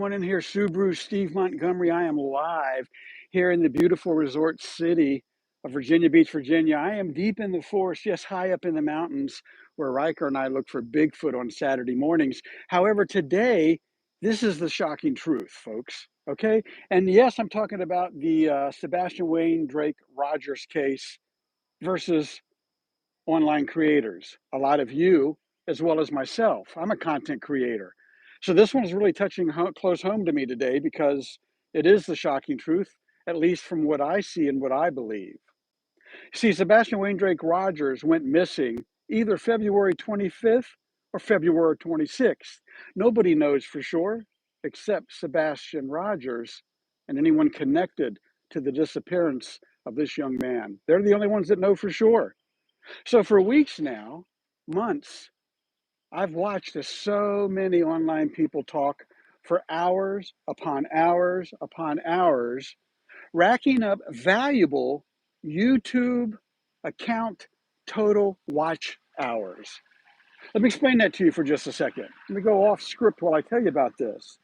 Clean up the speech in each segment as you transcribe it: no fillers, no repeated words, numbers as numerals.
In here, Steve Montgomery. I am live here in the beautiful resort city of Virginia Beach, Virginia. I am deep in the forest, yes, high up in the mountains, where Riker and I look for Bigfoot on Saturday mornings. However, today, this is the shocking truth, folks. Okay, and yes, I'm talking about the Sebastian Wayne Drake Rogers case versus online creators. A lot of you, as well as myself, I'm a content creator. So this one's really touching close home to me today because it is the shocking truth, at least from what I see and what I believe. See, Sebastian Wayne Drake Rogers went missing either February 25th or February 26th. Nobody knows for sure except Sebastian Rogers and anyone connected to the disappearance of this young man. They're the only ones that know for sure. So for weeks now, months, I've watched as so many online people talk for hours upon hours upon hours, racking up valuable YouTube account total watch hours. Let me explain that to you for just a second. Let me go off script while I tell you about this.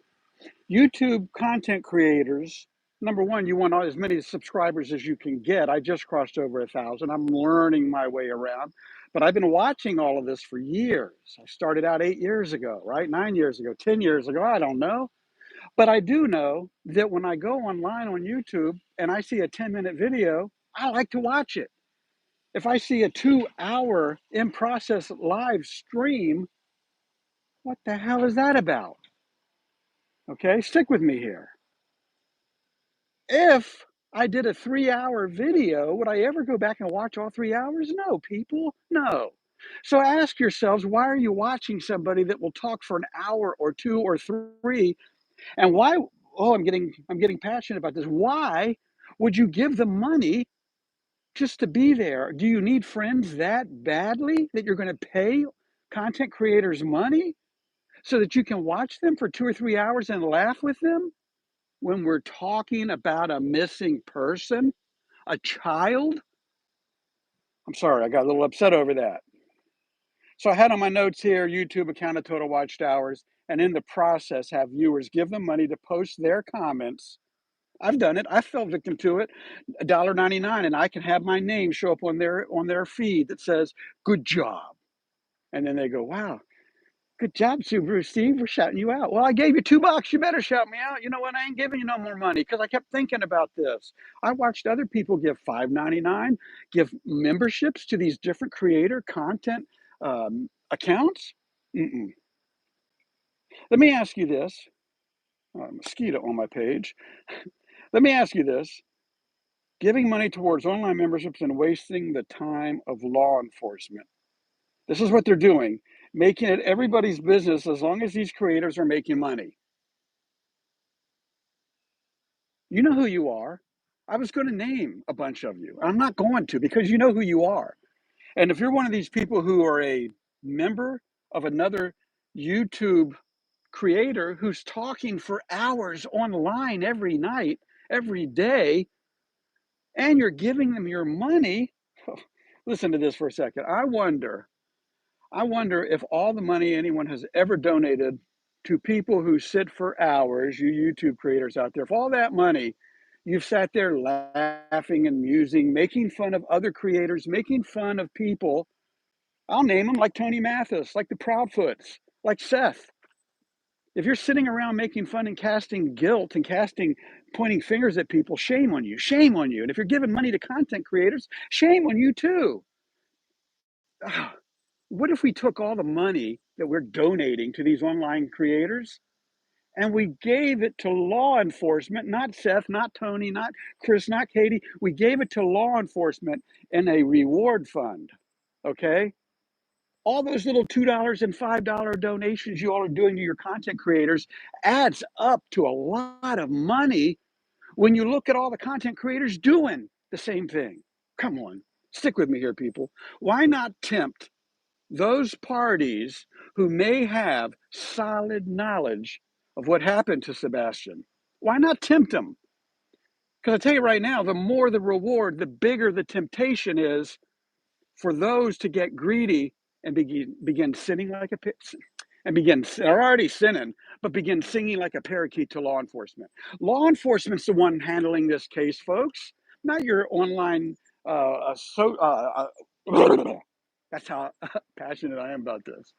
YouTube content creators, number one, you want as many subscribers as you can get. I just crossed over 1,000. I'm learning my way around, but I've been watching all of this for years. I started out 8 years ago, right? 9 years ago, 10 years ago. I don't know. But I do know that when I go online on YouTube and I see a 10-minute video, I like to watch it. If I see a 2-hour in process live stream, what the hell is that about? Okay, stick with me here. If I did a 3-hour video, would I ever go back and watch all 3 hours? No, people, no. So ask yourselves, why are you watching somebody that will talk for an hour or two or three? And why, oh, I'm getting passionate about this. Why would you give them money just to be there? Do you need friends that badly that you're going to pay content creators money so that you can watch them for 2 or 3 hours and laugh with them? When we're talking about a missing person, a child, I'm sorry, I got a little upset over that. So I had on my notes here, YouTube account of total watched hours, and in the process have viewers give them money to post their comments. I've done it. I fell victim to it. $1.99, and I can have my name show up on their feed that says, "Good job." And then they go, "Wow, good job, SubaruSteve. We're shouting you out." Well, I gave you $2. You better shout me out. You know what? I ain't giving you no more money because I kept thinking about this. I watched other people give $5.99, give memberships to these different creator content accounts. Mm-mm. Let me ask you this. Mosquito on my page. Let me ask you this. Giving money towards online memberships and wasting the time of law enforcement. This is what they're doing, making it everybody's business as long as these creators are making money. You know who you are. I was going to name a bunch of you. I'm not going to because you know who you are. And if you're one of these people who are a member of another YouTube creator who's talking for hours online every night, every day, and you're giving them your money, listen to this for a second. I wonder if all the money anyone has ever donated to people who sit for hours, you YouTube creators out there, if all that money you've sat there laughing and musing, making fun of other creators, making fun of people, I'll name them like Tony Mathis, like the Proudfoots, like Seth. If you're sitting around making fun and casting guilt and pointing fingers at people, shame on you, shame on you. And if you're giving money to content creators, shame on you too. What if we took all the money that we're donating to these online creators and we gave it to law enforcement, not Seth, not Tony, not Chris, not Katie. We gave it to law enforcement in a reward fund, okay? All those little $2 and $5 donations you all are doing to your content creators adds up to a lot of money when you look at all the content creators doing the same thing. Come on, stick with me here, people. Why not tempt those parties who may have solid knowledge of what happened to Sebastian? Why not tempt them? Because I tell you right now, the more the reward, the bigger the temptation is for those to get greedy and begin sinning like a pig. and begin, they're already sinning, but begin singing like a parakeet to law enforcement. Law enforcement's the one handling this case, folks, not your online. That's how passionate I am about this.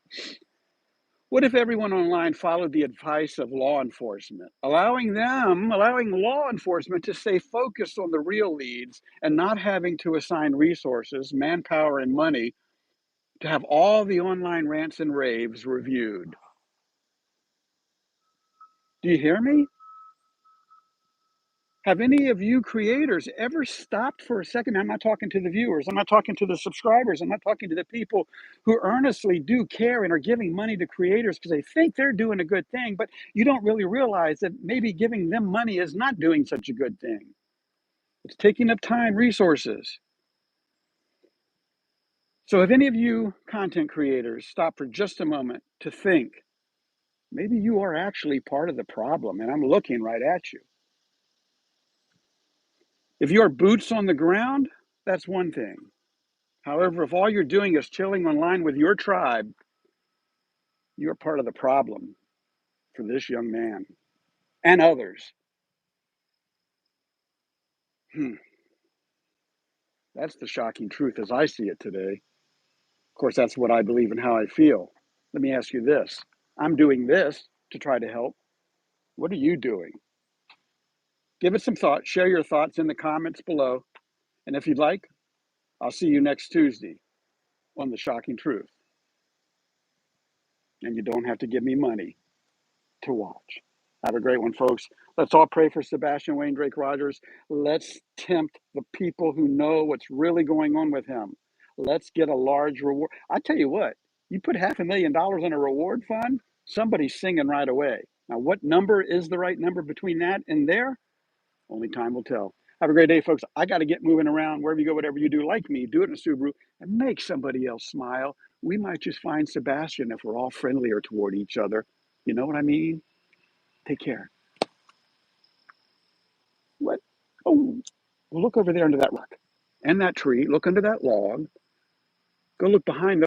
What if everyone online followed the advice of law enforcement, allowing law enforcement to stay focused on the real leads and not having to assign resources, manpower, and money to have all the online rants and raves reviewed? Do you hear me? Have any of you creators ever stopped for a second? I'm not talking to the viewers. I'm not talking to the subscribers. I'm not talking to the people who earnestly do care and are giving money to creators because they think they're doing a good thing, but you don't really realize that maybe giving them money is not doing such a good thing. It's taking up time, resources. So if any of you content creators stop for just a moment to think, maybe you are actually part of the problem, and I'm looking right at you. If you're boots on the ground, that's one thing. However, if all you're doing is chilling online with your tribe, you're part of the problem for this young man and others. That's the shocking truth as I see it today. Of course, that's what I believe and how I feel. Let me ask you this. I'm doing this to try to help. What are you doing? Give it some thought. Share your thoughts in the comments below. And if you'd like, I'll see you next Tuesday on The Shocking Truth. And you don't have to give me money to watch. Have a great one, folks. Let's all pray for Sebastian Wayne Drake Rogers. Let's tempt the people who know what's really going on with him. Let's get a large reward. I tell you what, you put $500,000 in a reward fund, somebody's singing right away. Now, what number is the right number between that and there? Only time will tell. Have a great day, folks. I got to get moving around. Wherever you go, whatever you do, like me, do it in a Subaru and make somebody else smile. We might just find Sebastian if we're all friendlier toward each other. You know what I mean? Take care. What? Oh, well, look over there under that rock and that tree. Look under that log. Go look behind